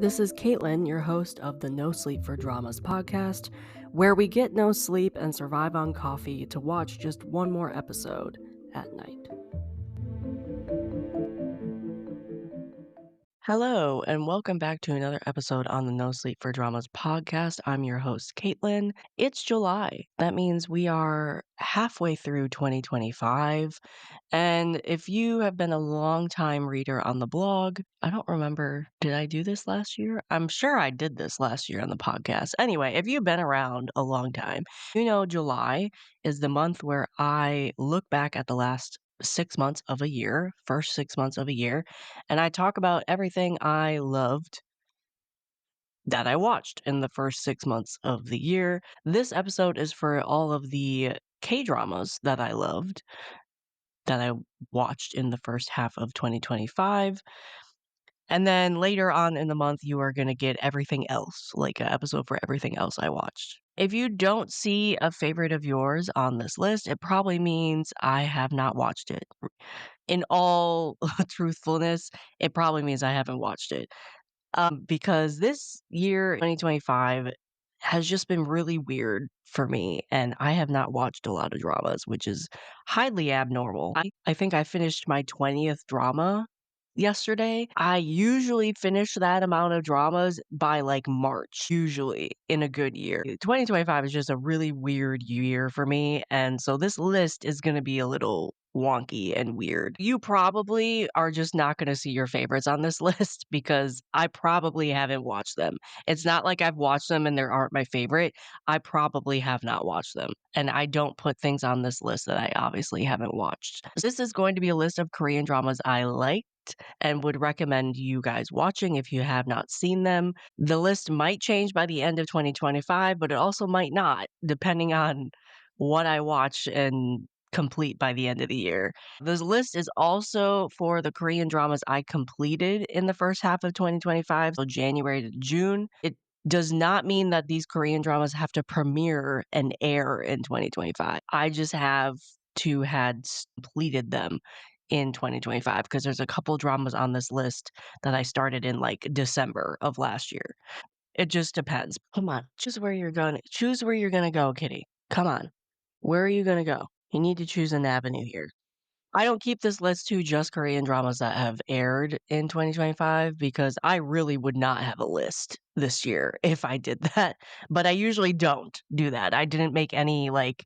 This is Caitlin, your host of the NoSleep4Dramas Podcast, where we get no sleep and survive on coffee to watch just one more episode at night. Hello, and welcome back to another episode on the NoSleep4Dramas Podcast. I'm your host, Caitlin. It's July. That means we are halfway through 2025. And if you have been a long-time reader on the blog, I don't remember, did I do this last year? I'm sure I did this last year on the podcast. Anyway, if you've been around a long time, you know July is the month where I look back at the last 6 months of a year, first 6 months of a year, and I talk about everything I loved that I watched in the first 6 months of the year. This episode is for all of the K-dramas that I loved, that I watched in the first half of 2025. And then later on in the month, you are going to get everything else, like an episode for everything else I watched. If you don't see a favorite of yours on this list, it probably means I have not watched it. In all truthfulness, it probably means I haven't watched it. Because this year, 2025, has just been really weird for me, and I have not watched a lot of dramas, which is highly abnormal. I think I finished my 20th drama yesterday. I usually finish that amount of dramas by like March, usually in a good year. 2025 is just a really weird year for me, and so this list is going to be a little wonky and weird. You probably are just not going to see your favorites on this list because I probably haven't watched them. It's not like I've watched them and they aren't my favorite. I probably have not watched them. And I don't put things on this list that I obviously haven't watched. This is going to be a list of Korean dramas I liked and would recommend you guys watching if you have not seen them. The list might change by the end of 2025, but it also might not, depending on what I watch and complete by the end of the year. This list is also for the Korean dramas I completed in the first half of 2025, so January to June. It does not mean that these Korean dramas have to premiere and air in 2025. I just have to had completed them in 2025 because there's a couple dramas on this list that I started in like December of last year. It just depends. Come on, choose where you're gonna go, Kitty. Come on. Where are you gonna go? You need to choose an avenue here. I don't keep this list to just Korean dramas that have aired in 2025 because I really would not have a list this year if I did that. But I usually don't do that. I didn't make any like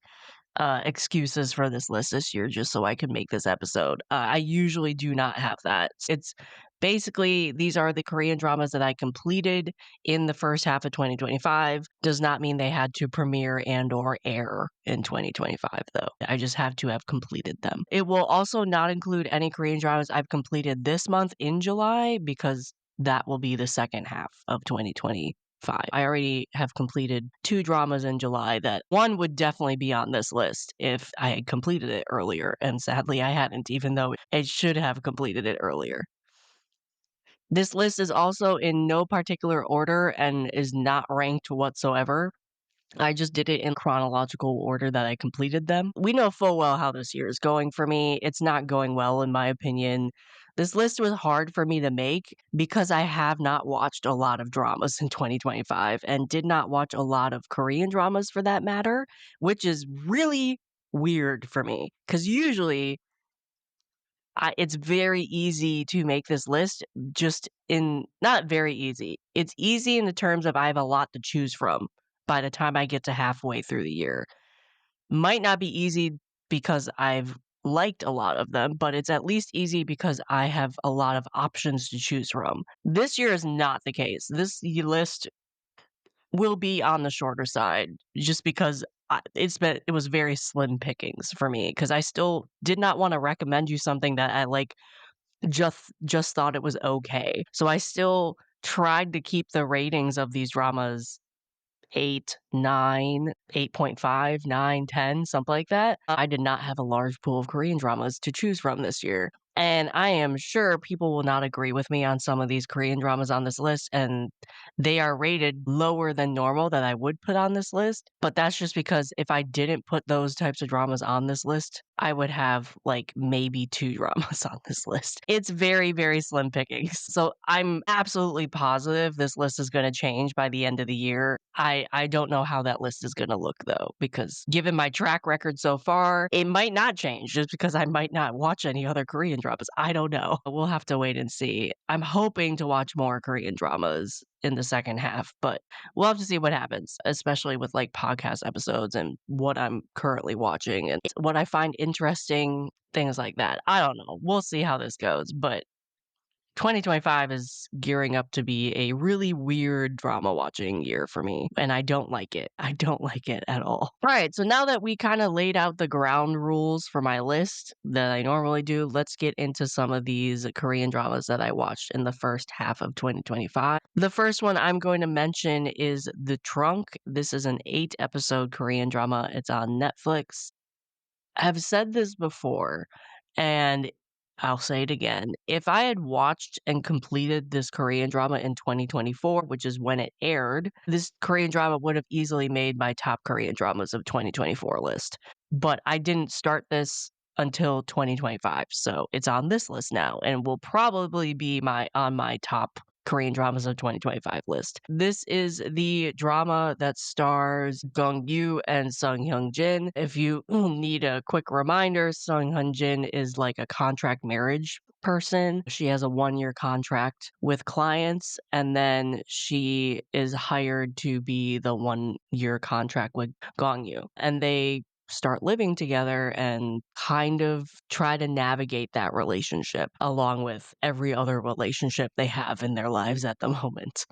excuses for this list this year just so I could make this episode. I usually do not have that. It's basically these are the Korean dramas that I completed in the first half of 2025. Does not mean they had to premiere and or air in 2025 though. I just have to have completed them. It will also not include any Korean dramas I've completed this month in July because that will be the second half of 2025. I already have completed 2 dramas in July that one would definitely be on this list if I had completed it earlier, and sadly I hadn't, even though it should have completed it earlier. This list is also in no particular order and is not ranked whatsoever. I just did it in chronological order that I completed them. We know full well how this year is going for me. It's not going well, in my opinion. This list was hard for me to make because I have not watched a lot of dramas in 2025 and did not watch a lot of Korean dramas for that matter, which is really weird for me because usually it's very easy to make this list just in not very easy. It's easy in the terms of I have a lot to choose from by the time I get to halfway through the year. Might not be easy because I've liked a lot of them, but it's at least easy because I have a lot of options to choose from. This year is not the case. This list will be on the shorter side just because it was very slim pickings for me because I still did not want to recommend you something that I like just thought it was okay. So I still tried to keep the ratings of these dramas 8, 9, 8.5, 9, 10, something like that. I did not have a large pool of Korean dramas to choose from this year. And I am sure people will not agree with me on some of these Korean dramas on this list, and they are rated lower than normal that I would put on this list. But that's just because if I didn't put those types of dramas on this list, I would have like maybe 2 dramas on this list. It's very, very slim pickings. So I'm absolutely positive this list is going to change by the end of the year. I don't know how that list is going to look though, because given my track record so far, it might not change just because I might not watch any other Korean dramas. I don't know. We'll have to wait and see. I'm hoping to watch more Korean dramas in the second half, but we'll have to see what happens, especially with like podcast episodes and what I'm currently watching and what I find interesting, things like that. I don't know. We'll see how this goes, but 2025 is gearing up to be a really weird drama watching year for me, and I don't like it. I don't like it at all. All right, so now that we kind of laid out the ground rules for my list that I normally do, let's get into some of these Korean dramas that I watched in the first half of 2025. The first one I'm going to mention is The Trunk. This is an 8-episode Korean drama. It's on Netflix. I've said this before, and I'll say it again. If I had watched and completed this Korean drama in 2024, which is when it aired, this Korean drama would have easily made my top Korean dramas of 2024 list. But I didn't start this until 2025, so it's on this list now and will probably be on my top Korean dramas of 2025 list. This is the drama that stars Gong Yoo and Sung Hyun Jin. If you need a quick reminder, Sung Hyun Jin is like a contract marriage person. She has a 1-year contract with clients, and then she is hired to be the 1-year contract with Gong Yoo. And they start living together and kind of try to navigate that relationship along with every other relationship they have in their lives at the moment.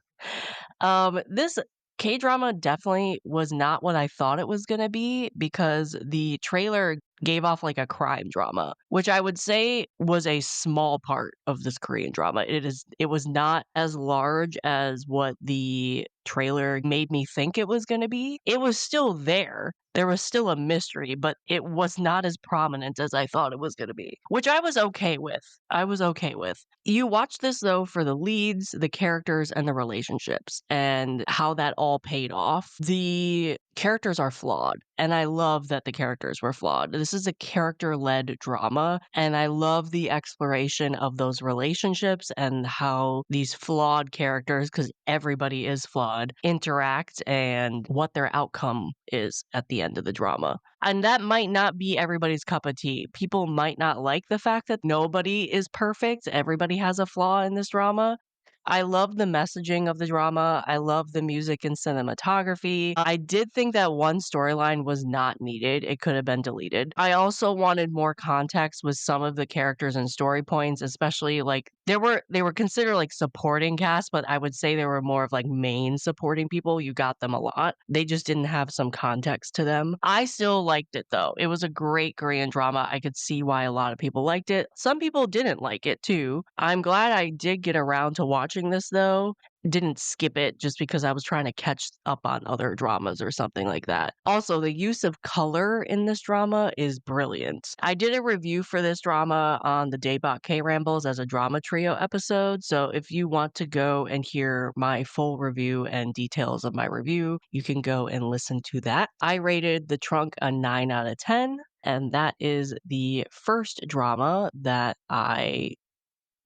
This K-drama definitely was not what I thought it was gonna be because the trailer gave off like a crime drama, which I would say was a small part of this Korean drama. It was not as large as what the trailer made me think it was gonna be. It was still there. There was still a mystery, but it was not as prominent as I thought it was gonna be, which I was okay with. I was okay with. You watch this though for the leads, the characters, and the relationships, and how that all paid off. The characters are flawed, and I love that the characters were flawed. This is a character-led drama, and I love the exploration of those relationships and how these flawed characters, because everybody is flawed, interact and what their outcome is at the end of the drama. And that might not be everybody's cup of tea. People might not like the fact that nobody is perfect. Everybody has a flaw in this drama. I love the messaging of the drama. I love the music and cinematography. I did think that one storyline was not needed. It could have been deleted. I also wanted more context with some of the characters and story points, especially like they were considered like supporting cast, but I would say they were more of like main supporting people. You got them a lot. They just didn't have some context to them. I still liked it though. It was a great Korean drama. I could see why a lot of people liked it. Some people didn't like it too. I'm glad I did get around to watching this though. Didn't skip it just because I was trying to catch up on other dramas or something like that. Also, the use of color in this drama is brilliant. I did a review for this drama on the Daebak K Rambles as a drama trio episode, so if you want to go and hear my full review and details of my review, you can go and listen to that. I rated The Trunk a 9 out of 10, and that is the first drama that I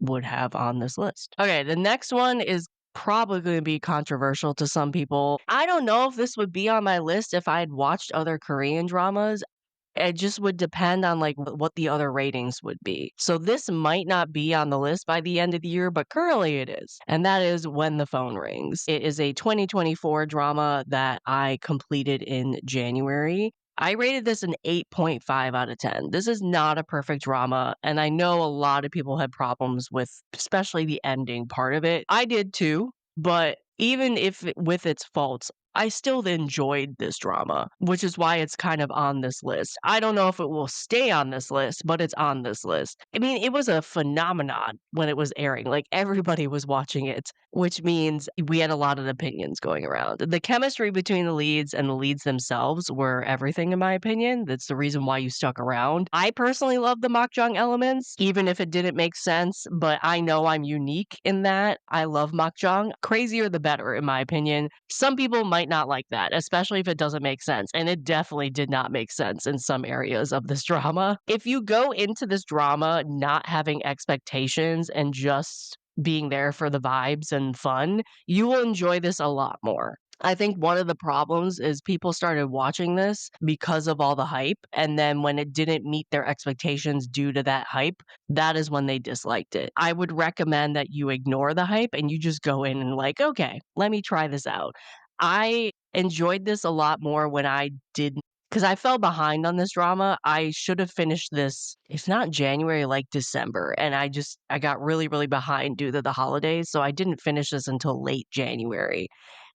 would have on this list. Okay, the next one is probably going to be controversial to some people. I don't know if this would be on my list if I had watched other Korean dramas. It just would depend on like what the other ratings would be. So this might not be on the list by the end of the year, but currently it is. And that is When the Phone Rings. It is a 2024 drama that I completed in January. I rated this an 8.5 out of 10. This is not a perfect drama, and I know a lot of people had problems with especially the ending part of it. I did too, but even if with its faults, I still enjoyed this drama, which is why it's kind of on this list. I don't know if it will stay on this list, but it's on this list. I mean, it was a phenomenon when it was airing. Like, everybody was watching it, which means we had a lot of opinions going around. The chemistry between the leads and the leads themselves were everything, in my opinion. That's the reason why you stuck around. I personally love the makjang elements, even if it didn't make sense, but I know I'm unique in that I love makjang. Crazier the better, in my opinion. Some people might not like that, especially if it doesn't make sense, and it definitely did not make sense in some areas of this drama. If you go into this drama not having expectations and just being there for the vibes and fun, you will enjoy this a lot more. I think one of the problems is people started watching this because of all the hype, and then when it didn't meet their expectations due to that hype, that is when they disliked it. I would recommend that you ignore the hype and you just go in and like, okay, let me try this out. I enjoyed this a lot more when I did, because I fell behind on this drama. I should have finished this, if not January, like December. And I got really, really behind due to the holidays. So I didn't finish this until late January.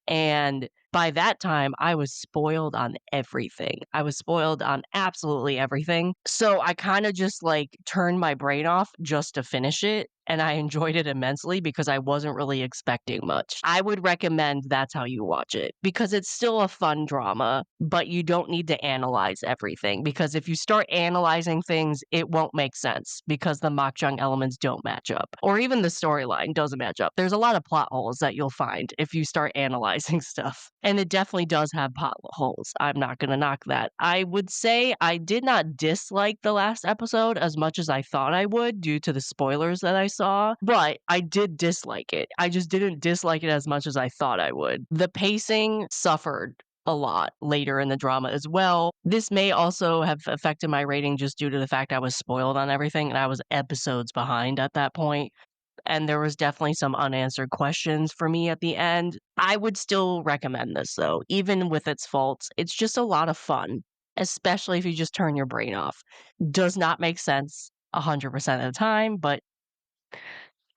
And by that time, I was spoiled on everything. I was spoiled on absolutely everything. So I kind of just like turned my brain off just to finish it. And I enjoyed it immensely because I wasn't really expecting much. I would recommend that's how you watch it because it's still a fun drama, but you don't need to analyze everything because if you start analyzing things, it won't make sense because the makjang elements don't match up or even the storyline doesn't match up. There's a lot of plot holes that you'll find if you start analyzing stuff. And it definitely does have plot holes. I'm not going to knock that. I would say I did not dislike the last episode as much as I thought I would due to the spoilers that I saw, but I did dislike it. I just didn't dislike it as much as I thought I would. The pacing suffered a lot later in the drama as well. This may also have affected my rating just due to the fact I was spoiled on everything and I was episodes behind at that point. And there was definitely some unanswered questions for me at the end. I would still recommend this though, even with its faults. It's just a lot of fun, especially if you just turn your brain off. Does not make sense 100% of the time, but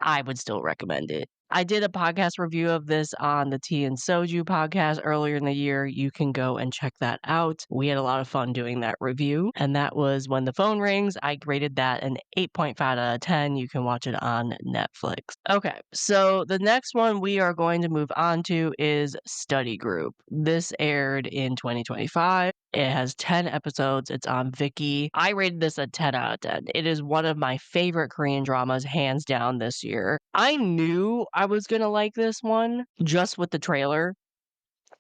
I would still recommend it. I did a podcast review of this on the Tea and Soju podcast earlier in the year. You can go and check that out. We had a lot of fun doing that review, and that was When the Phone Rings. I graded that an 8.5 out of 10. You can watch it on Netflix. Okay, so the next one we are going to move on to is Study Group. This aired in 2025. It has 10 episodes. It's on Viki. I rated this a 10 out of 10. It is one of my favorite Korean dramas, hands down, this year. I knew I was going to like this one just with the trailer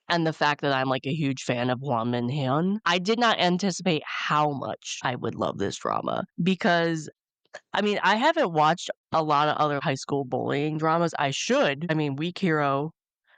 and the fact that I'm like a huge fan of Hwang Min-hyun. I did not anticipate how much I would love this drama because I mean, I haven't watched a lot of other high school bullying dramas. I should. I mean, Weak Hero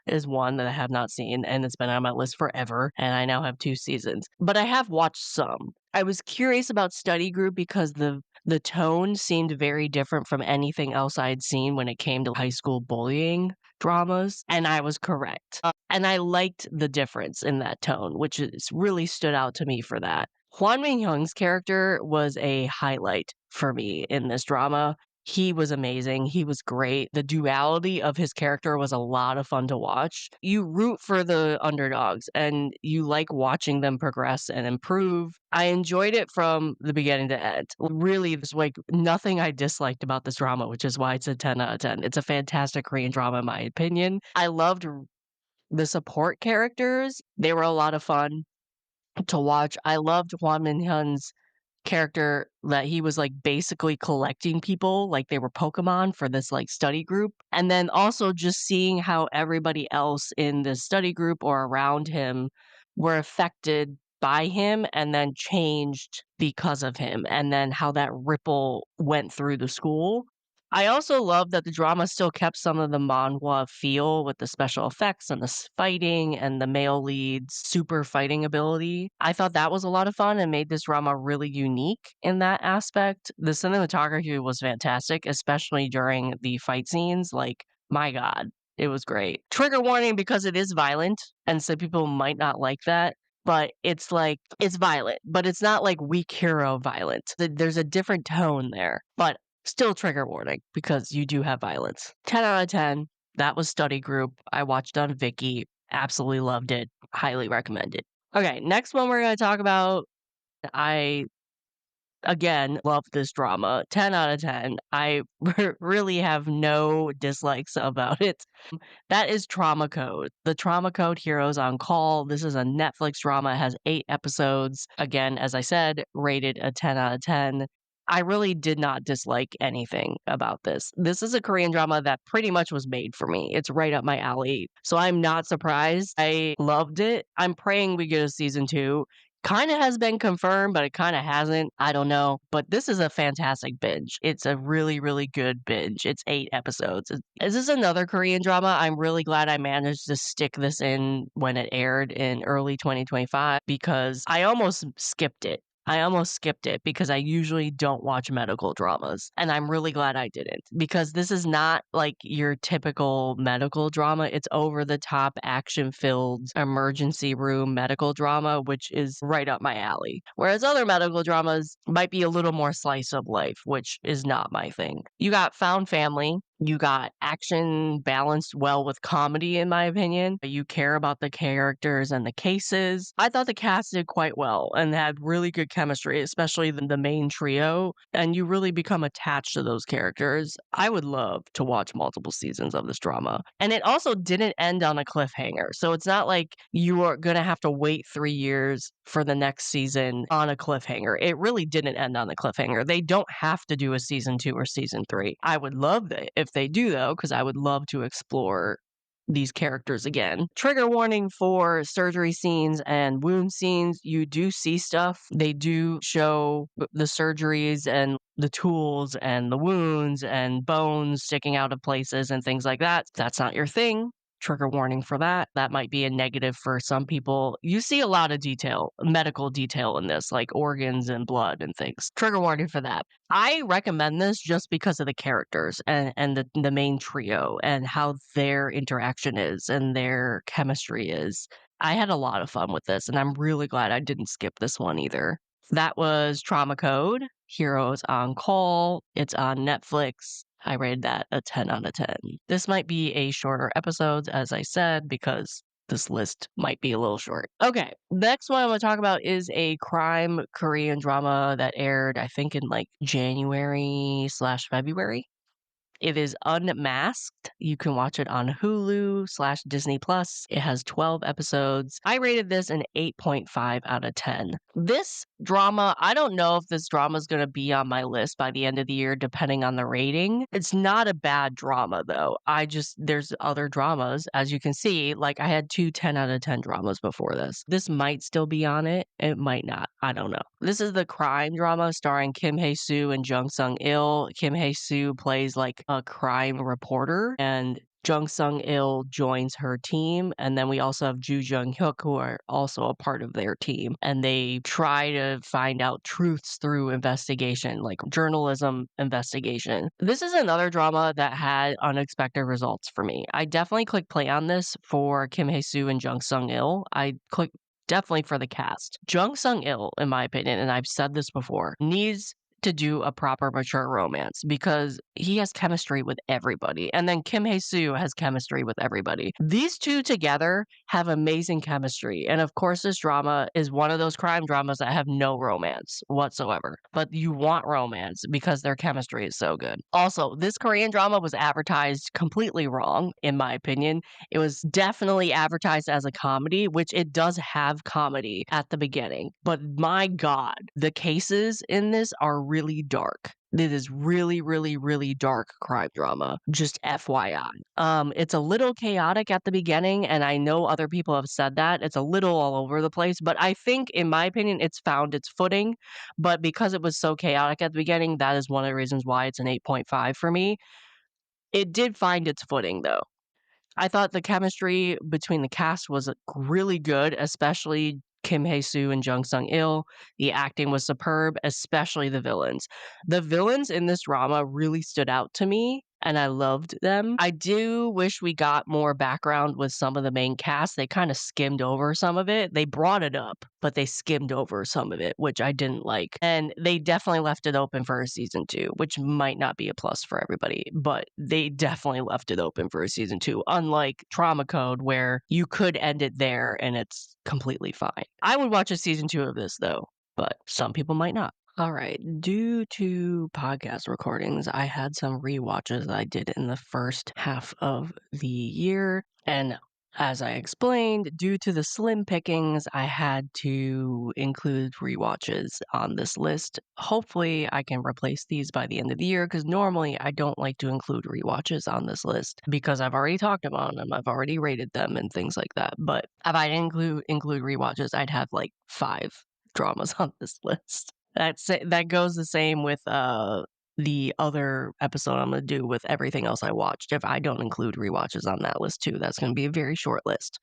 is one that I have not seen, and it's been on my list forever, and I now have 2 seasons. But I have watched some. I was curious about Study Group because the tone seemed very different from anything else I had seen when it came to high school bullying dramas, and I was correct. And I liked the difference in that tone, which is really stood out to me for that. Hwan Min-hyung's character was a highlight for me in this drama. He was amazing. He was great. The duality of his character was a lot of fun to watch. You root for the underdogs and you like watching them progress and improve. I enjoyed it from the beginning to end. Really, there's like nothing I disliked about this drama, which is why it's a 10 out of 10. It's a fantastic Korean drama, in my opinion. I loved the support characters. They were a lot of fun to watch. I loved Hwan Min-hyun's character that he was like basically collecting people like they were Pokemon for this like study group. And then also just seeing how everybody else in this study group or around him were affected by him and then changed because of him, and then how that ripple went through the school. I also love that the drama still kept some of the manhwa feel with the special effects and the fighting and the male lead's super fighting ability. I thought that was a lot of fun and made this drama really unique in that aspect. The cinematography was fantastic, especially during the fight scenes. Like, my God, it was great. Trigger warning because it is violent, and some people might not like that. But it's like, it's violent, but it's not like Weak Hero violent. There's a different tone there. But still trigger warning because you do have violence. 10 out of 10. That was Study Group. I watched on Viki. Absolutely loved it. Highly recommend it. Okay, next one we're going to talk about. I again love this drama. 10 out of 10. I really have no dislikes about it. That is Trauma Code. The Trauma Code Heroes on Call. This is a Netflix drama. It has 8 episodes. Again, as I said, rated a 10 out of 10. I really did not dislike anything about this. This is a Korean drama that pretty much was made for me. It's right up my alley. So I'm not surprised. I loved it. I'm praying we get a season 2. Kind of has been confirmed, but it kind of hasn't. I don't know. But this is a fantastic binge. It's a really, really good binge. It's 8 episodes. This is another Korean drama. I'm really glad I managed to stick this in when it aired in early 2025 because I almost skipped it. I almost skipped it because I usually don't watch medical dramas. And I'm really glad I didn't because this is not like your typical medical drama. It's over the top, action filled, emergency room medical drama, which is right up my alley. Whereas other medical dramas might be a little more slice of life, which is not my thing. You got Found Family. You got action balanced well with comedy, in my opinion. You care about the characters and the cases. I thought the cast did quite well and had really good chemistry, especially the main trio. And you really become attached to those characters. I would love to watch multiple seasons of this drama. And it also didn't end on a cliffhanger. So it's not like you are going to have to wait 3 years for the next season on a cliffhanger. It really didn't end on a cliffhanger. They don't have to do a season 2 or season 3. I would love that if they do, though, because I would love to explore these characters again. Trigger warning for surgery scenes and wound scenes. You do see stuff. They do show the surgeries and the tools and the wounds and bones sticking out of places and things like that. That's not your thing. Trigger warning for that. That might be a negative for some people. You see a lot of detail, medical detail in this, like organs and blood and things. Trigger warning for that. I recommend this just because of the characters and the main trio and how their interaction is and their chemistry is. I had a lot of fun with this, and I'm really glad I didn't skip this one either. That was Trauma Code, Heroes on Call. It's on Netflix. I rated that a 10 out of 10. This might be a shorter episode, as I said, because this list might be a little short. Okay, next one I'm going to talk about is a crime Korean drama that aired, I think, in like January/February. It is Unmasked. You can watch it on Hulu/Disney Plus. It has 12 episodes. I rated this an 8.5 out of 10. This drama, I don't know if this drama is going to be on my list by the end of the year, depending on the rating. It's not a bad drama, though. There's other dramas, as you can see. Like, I had 2 10 out of 10 dramas before this. This might still be on it. It might not. I don't know. This is the crime drama starring Kim Hae-soo and Jung Sung-il. Kim Hae-soo plays like a crime reporter, and Jung Sung-il joins her team, and then we also have Ju Jung-hyuk, who are also a part of their team, and they try to find out truths through investigation, like journalism investigation. This is another drama that had unexpected results for me. I definitely clicked play on this for Kim Hae-soo and Jung Sung-il. I clicked definitely for the cast. Jung Sung-il, in my opinion, and I've said this before, needs to do a proper mature romance because he has chemistry with everybody. And then Kim Hae-soo has chemistry with everybody. These two together have amazing chemistry. And of course, this drama is one of those crime dramas that have no romance whatsoever. But you want romance because their chemistry is so good. Also, this Korean drama was advertised completely wrong, in my opinion. It was definitely advertised as a comedy, which it does have comedy at the beginning. But my God, the cases in this are really dark. It is really, really, really dark crime drama. Just FYI. It's a little chaotic at the beginning, and I know other people have said that. It's a little all over the place, but I think, in my opinion, it's found its footing. But because it was so chaotic at the beginning, that is one of the reasons why it's an 8.5 for me. It did find its footing, though. I thought the chemistry between the cast was really good, especially Kim Hae-soo and Jung Sung-il. The acting was superb, especially the villains. The villains in this drama really stood out to me. and I loved them. I do wish we got more background with some of the main cast. They kind of skimmed over some of it. They brought it up, but they skimmed over some of it, which I didn't like. And they definitely left it open for a season 2, which might not be a plus for everybody, but they definitely left it open for a season 2, unlike Trauma Code, where you could end it there and it's completely fine. I would watch a season 2 of this though, but some people might not. All right. Due to podcast recordings, I had some rewatches that I did in the first half of the year. And as I explained, due to the slim pickings, I had to include rewatches on this list. Hopefully, I can replace these by the end of the year because normally I don't like to include rewatches on this list because I've already talked about them, I've already rated them and things like that. But if I didn't include rewatches, I'd have like 5 dramas on this list. That goes the same with the other episode I'm gonna do with everything else I watched. If I don't include rewatches on that list too, that's gonna be a very short list.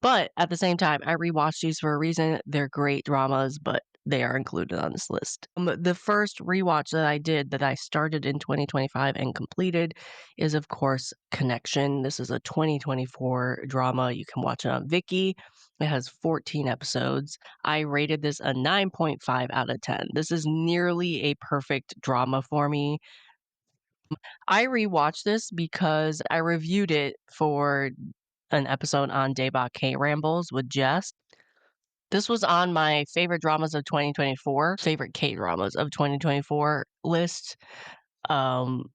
But at the same time, I rewatched these for a reason. They're great dramas, but they are included on this list. The first rewatch that I did that I started in 2025 and completed is, of course, Connection. This is a 2024 drama. You can watch it on Viki. It has 14 episodes. I rated this a 9.5 out of 10. This is nearly a perfect drama for me. I rewatched this because I reviewed it for an episode on Daebak K Rambles with Jess. This was on my favorite dramas of 2024, favorite K dramas of 2024 list. Um,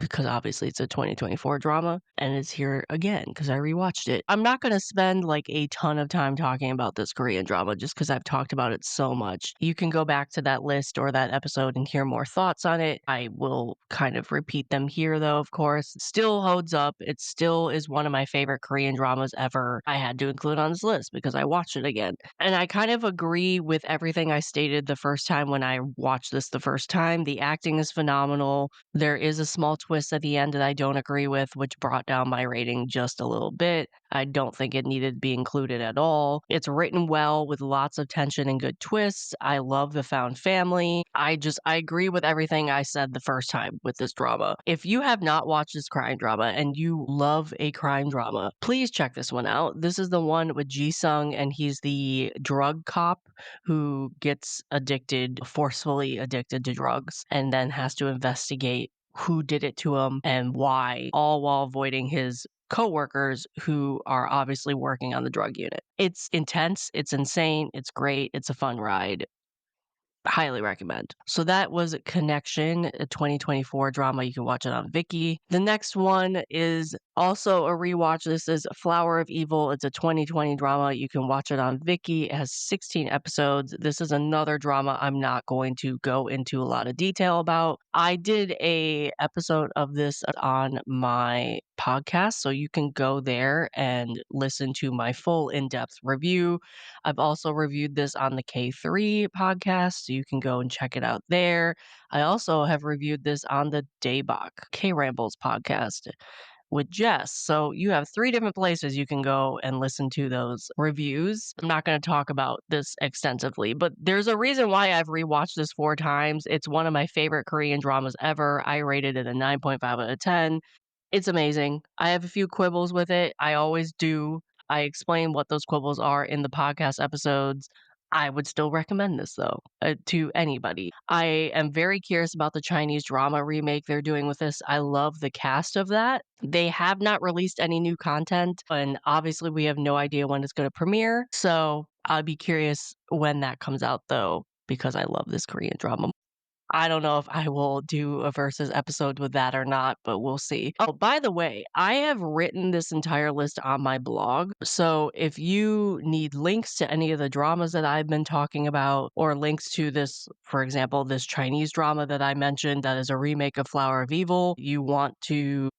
because obviously it's a 2024 drama and it's here again because I rewatched it. I'm not going to spend like a ton of time talking about this Korean drama just because I've talked about it so much. You can go back to that list or that episode and hear more thoughts on it. I will kind of repeat them here though, of course. It still holds up. It still is one of my favorite Korean dramas ever. I had to include on this list because I watched it again. And I kind of agree with everything I stated the first time when I watched this the first time. The acting is phenomenal. There is a small twist at the end that I don't agree with, which brought down my rating just a little bit. I don't think it needed to be included at all. It's written well with lots of tension and good twists. I love the found family. I agree with everything I said the first time with this drama. If you have not watched this crime drama and you love a crime drama, please check this one out. This is the one with Ji Sung, and he's the drug cop who gets forcefully addicted to drugs, and then has to investigate who did it to him and why, all while avoiding his coworkers who are obviously working on the drug unit. It's intense, it's insane, it's great, it's a fun ride. Highly recommend. So that was Connection, a 2024 drama. You can watch it on Viki. The next one is also a rewatch. This is Flower of Evil. It's a 2020 drama. You can watch it on Viki. It has 16 episodes. This is another drama I'm not going to go into a lot of detail about. I did a episode of this on my podcast, so you can go there and listen to my full in-depth review. I've also reviewed this on the K3 podcast, so you can go and check it out there. I also have reviewed this on the Daebak K Rambles podcast with Jess. So you have 3 different places you can go and listen to those reviews. I'm not going to talk about this extensively, but there's a reason why I've rewatched this 4 times. It's one of my favorite Korean dramas ever. I rated it a 9.5 out of 10. It's amazing. I have a few quibbles with it. I always do. I explain what those quibbles are in the podcast episodes. I would still recommend this though, to anybody. I am very curious about the Chinese drama remake they're doing with this. I love the cast of that. They have not released any new content, and obviously we have no idea when it's going to premiere. So I'll be curious when that comes out though, because I love this Korean drama. I don't know if I will do a versus episode with that or not, but we'll see. Oh, by the way, I have written this entire list on my blog. So if you need links to any of the dramas that I've been talking about, or links to this, for example, this Chinese drama that I mentioned that is a remake of Flower of Evil, you want to,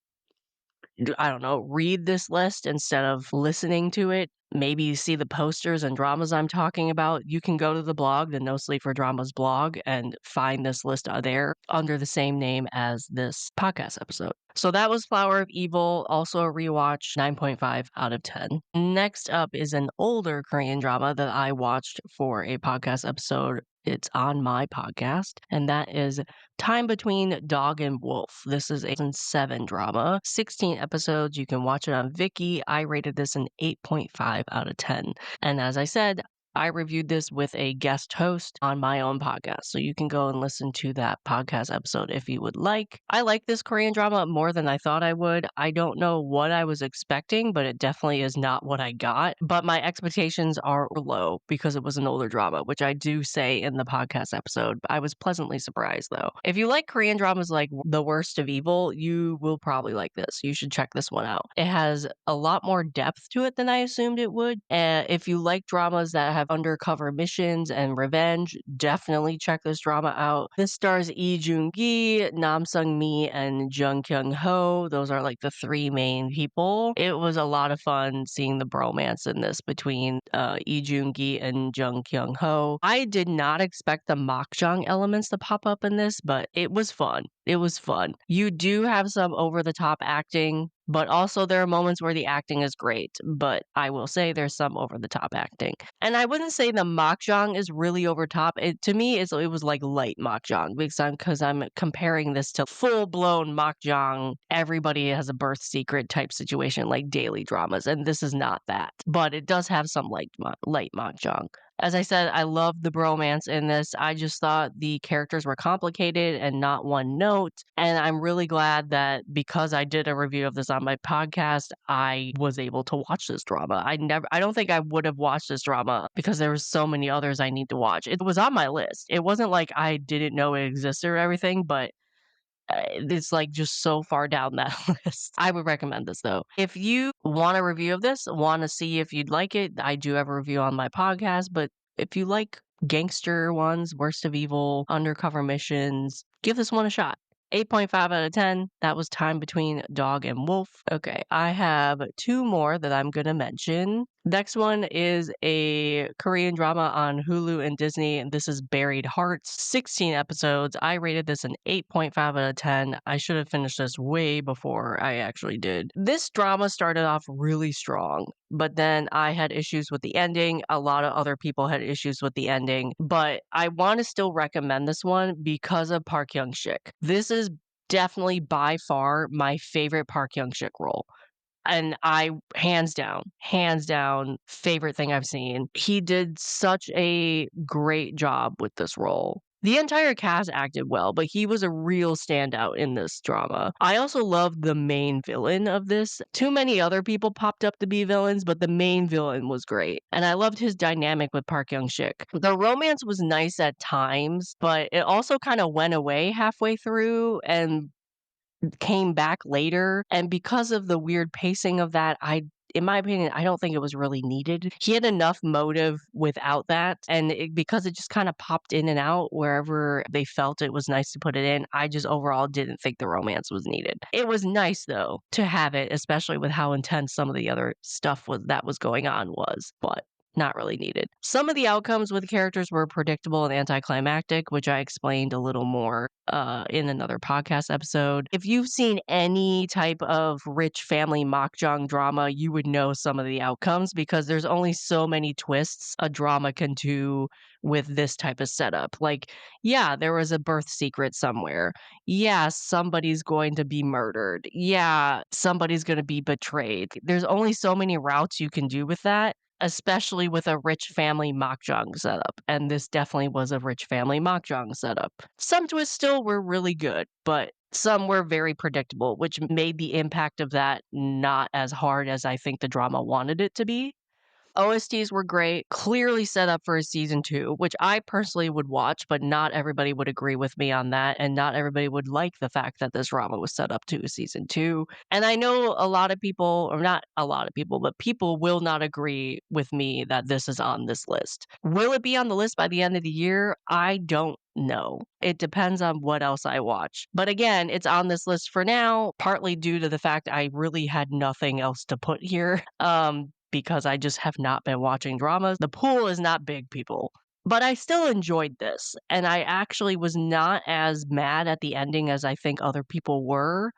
I don't know, read this list instead of listening to it, maybe see the posters and dramas I'm talking about, you can go to the blog, the NoSleep4Dramas blog, and find this list there under the same name as this podcast episode. So that was Flower of Evil, also a rewatch, 9.5 out of 10. Next up is an older Korean drama that I watched for a podcast episode. It's on my podcast, and that is Time Between Dog and Wolf. This is a 2007 drama, 16 episodes. You can watch it on Viki. I rated this an 8.5 out of 10. And as I said, I reviewed this with a guest host on my own podcast, so you can go and listen to that podcast episode if you would like. I like this Korean drama more than I thought I would. I don't know what I was expecting, but it definitely is not what I got. But my expectations are low because it was an older drama, which I do say in the podcast episode. I was pleasantly surprised though. If you like Korean dramas like The Worst of Evil, you will probably like this. You should check this one out. It has a lot more depth to it than I assumed it would. If you like dramas that have undercover missions and revenge, definitely check this drama out. This stars Lee Joon-gi, Nam Sung-mi, and Jung Kyung-ho. Those are like the three main people. It was a lot of fun seeing the bromance in this between Lee Joon-gi and Jung Kyung-ho. I did not expect the makjang elements to pop up in this, but it was fun. It was fun. You do have some over-the-top acting, but also there are moments where the acting is great, but I will say there's some over-the-top acting. And I wouldn't say the makjang is really over top. To me, it was like light makjang because I'm comparing this to full-blown makjang. Everybody has a birth secret type situation like daily dramas, and this is not that. But it does have some light makjang. As I said, I love the bromance in this. I just thought the characters were complicated and not one note. And I'm really glad that because I did a review of this on my podcast, I was able to watch this drama. I don't think I would have watched this drama because there were so many others I need to watch. It was on my list. It wasn't like I didn't know it existed or everything, but it's like just so far down that list. I would recommend this though. If you want a review of this, want to see if you'd like it, I do have a review on my podcast. But if you like gangster ones, Worst of Evil, Undercover Missions, give this one a shot. 8.5 out of 10. That was Time Between Dog and Wolf. Okay, I have two more that I'm going to mention. Next one is a Korean drama on Hulu and Disney, and this is Buried Hearts. 16 episodes. I rated this an 8.5 out of 10. I should have finished this way before I actually did. This drama started off really strong, but then I had issues with the ending. A lot of other people had issues with the ending, but I want to still recommend this one because of Park Hyung-sik. This is definitely by far my favorite Park Hyung-sik role. And hands down, favorite thing I've seen. He did such a great job with this role. The entire cast acted well, but he was a real standout in this drama. I also loved the main villain of this. Too many other people popped up to be villains, but the main villain was great. And I loved his dynamic with Park Hyung-sik. The romance was nice at times, but it also kind of went away halfway through and came back later, and because of the weird pacing of that, in my opinion, I don't think it was really needed. He had enough motive without that, and because it just kind of popped in and out wherever they felt it was nice to put it in, I just overall didn't think the romance was needed. It was nice though to have it, especially with how intense some of the other stuff that was going on was, but not really needed. Some of the outcomes with the characters were predictable and anticlimactic, which I explained a little more in another podcast episode. If you've seen any type of rich family makjang drama, you would know some of the outcomes because there's only so many twists a drama can do with this type of setup. Like, yeah, there was a birth secret somewhere. Yeah, somebody's going to be murdered. Yeah, somebody's going to be betrayed. There's only so many routes you can do with that, especially with a rich family mahjong setup. And this definitely was a rich family mahjong setup. Some twists still were really good, but some were very predictable, which made the impact of that not as hard as I think the drama wanted it to be. OSTs were great, clearly set up for a season 2, which I personally would watch, but not everybody would agree with me on that, and not everybody would like the fact that this drama was set up to a season 2. And I know a lot of people, or not a lot of people, but people will not agree with me that this is on this list. Will it be on the list by the end of the year? I don't know. It depends on what else I watch. But again, it's on this list for now, partly due to the fact I really had nothing else to put here. Because I just have not been watching dramas. The pool is not big, people. But I still enjoyed this, and I actually was not as mad at the ending as I think other people were.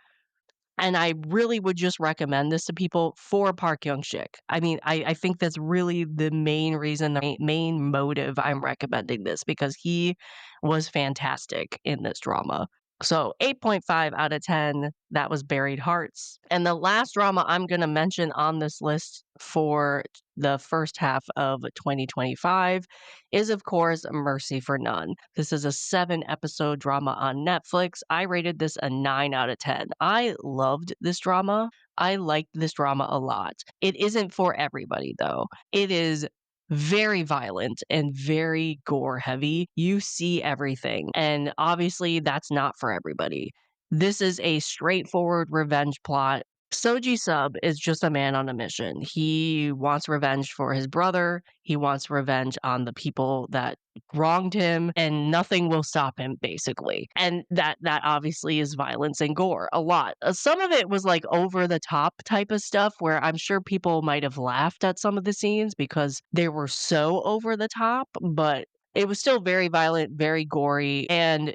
And I really would just recommend this to people for Park Young-sik. I mean, I think that's really the main reason, the main motive I'm recommending this, because he was fantastic in this drama. So 8.5 out of 10, that was Buried Hearts. And the last drama I'm going to mention on this list for the first half of 2025 is, of course, Mercy for None. This is a 7-episode drama on Netflix. I rated this a 9 out of 10. I loved this drama. I liked this drama a lot. It isn't for everybody, though. It is very violent and very gore heavy. You see everything. And obviously, that's not for everybody. This is a straightforward revenge plot. Soji Sub is just a man on a mission. He wants revenge for his brother. He wants revenge on the people that wronged him, and nothing will stop him, basically. And that obviously is violence and gore a lot. Some of it was like over the top type of stuff where I'm sure people might have laughed at some of the scenes because they were so over the top, but it was still very violent, very gory, and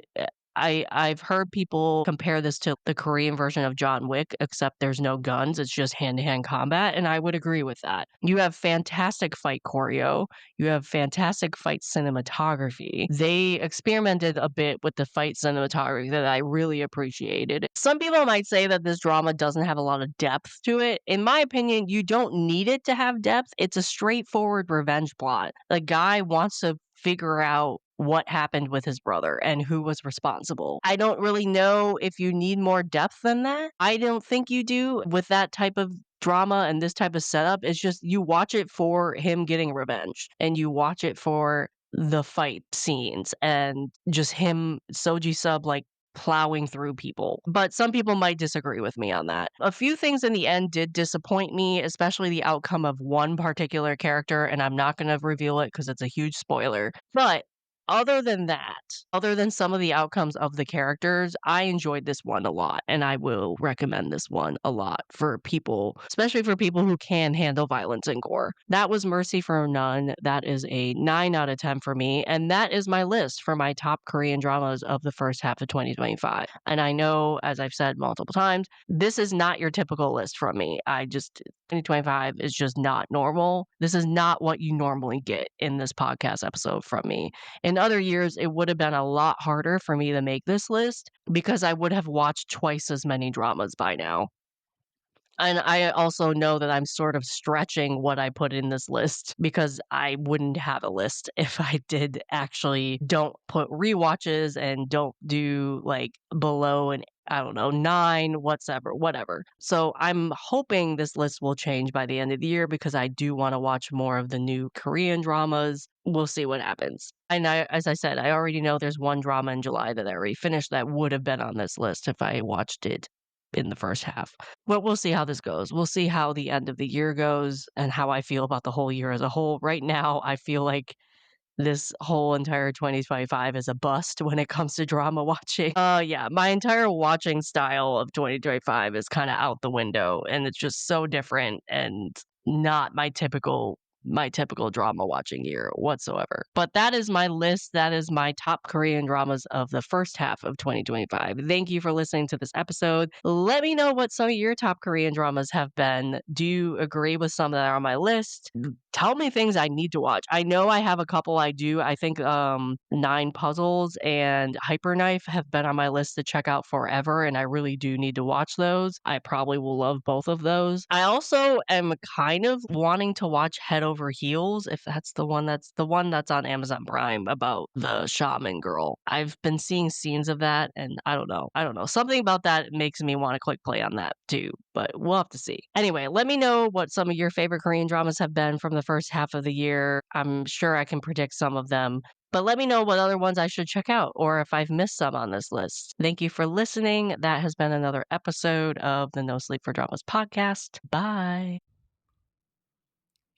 I've heard people compare this to the Korean version of John Wick, except there's no guns, it's just hand-to-hand combat, and I would agree with that. You have fantastic fight choreo, you have fantastic fight cinematography. They experimented a bit with the fight cinematography that I really appreciated. Some people might say that this drama doesn't have a lot of depth to it. In my opinion, you don't need it to have depth. It's a straightforward revenge plot. The guy wants to figure out what happened with his brother and who was responsible. I don't really know if you need more depth than that. I don't think you do with that type of drama and this type of setup. It's just you watch it for him getting revenge and you watch it for the fight scenes and just him, Soji Sub, like plowing through people. But some people might disagree with me on that. A few things in the end did disappoint me, especially the outcome of one particular character, and I'm not going to reveal it because it's a huge spoiler. But other than that, other than some of the outcomes of the characters, I enjoyed this one a lot, and I will recommend this one a lot for people, especially for people who can handle violence and gore. That was Mercy for None. That is a 9 out of 10 for me, and that is my list for my top Korean dramas of the first half of 2025. And I know, as I've said multiple times, this is not your typical list from me. 2025 is just not normal. This is not what you normally get in this podcast episode from me. In other years, it would have been a lot harder for me to make this list because I would have watched twice as many dramas by now. And I also know that I'm sort of stretching what I put in this list because I wouldn't have a list if I did actually don't put rewatches and don't do like below an I don't know, 9, whatever. So I'm hoping this list will change by the end of the year because I do want to watch more of the new Korean dramas. We'll see what happens. And as I said, I already know there's one drama in July that I already finished that would have been on this list if I watched it in the first half. But we'll see how this goes. We'll see how the end of the year goes and how I feel about the whole year as a whole. Right now, I feel like this whole entire 2025 is a bust when it comes to drama watching. Yeah, my entire watching style of 2025 is kind of out the window, and it's just so different and not my typical drama watching year whatsoever. But that is my list. That is my top Korean dramas of the first half of 2025. Thank you for listening to this episode. Let me know what some of your top Korean dramas have been. Do you agree with some that are on my list? Tell me things I need to watch. I know I have a couple I do. I think Nine Puzzles and Hyper Knife have been on my list to check out forever, and I really do need to watch those. I probably will love both of those. I also am kind of wanting to watch Head Over Heels, if that's the one that's on Amazon Prime about the shaman girl. I've been seeing scenes of that, and I don't know. Something about that makes me want to click play on that too, but we'll have to see. Anyway, let me know what some of your favorite Korean dramas have been from the first half of the year. I'm sure I can predict some of them, but let me know what other ones I should check out or if I've missed some on this list. Thank you for listening. That has been another episode of the No Sleep for Dramas podcast. Bye.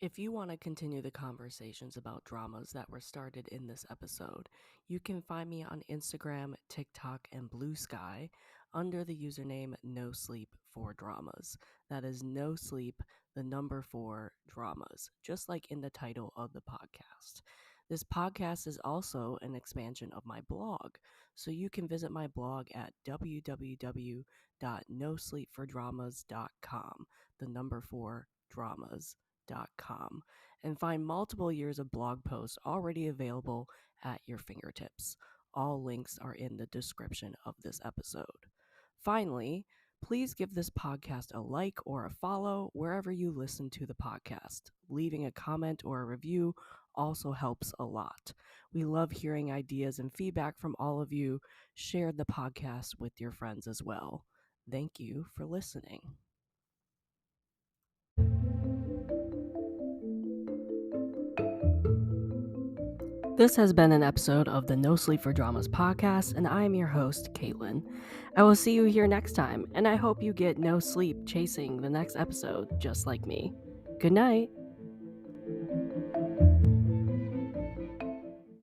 If you want to continue the conversations about dramas that were started in this episode, you can find me on Instagram, TikTok, and Blue Sky under the username NoSleep4Dramas. That is no sleep, the number 4 dramas, just like in the title of the podcast. This podcast is also an expansion of my blog, so you can visit my blog at www.NoSleep4Dramas.com, the number 4 dramas.com, and find multiple years of blog posts already available at your fingertips. All links are in the description of this episode. Finally, please give this podcast a like or a follow wherever you listen to the podcast. Leaving a comment or a review also helps a lot. We love hearing ideas and feedback from all of you. Share the podcast with your friends as well. Thank you for listening. This has been an episode of the No Sleep for Dramas podcast, and I am your host, Caitlin. I will see you here next time, and I hope you get no sleep chasing the next episode just like me. Good night.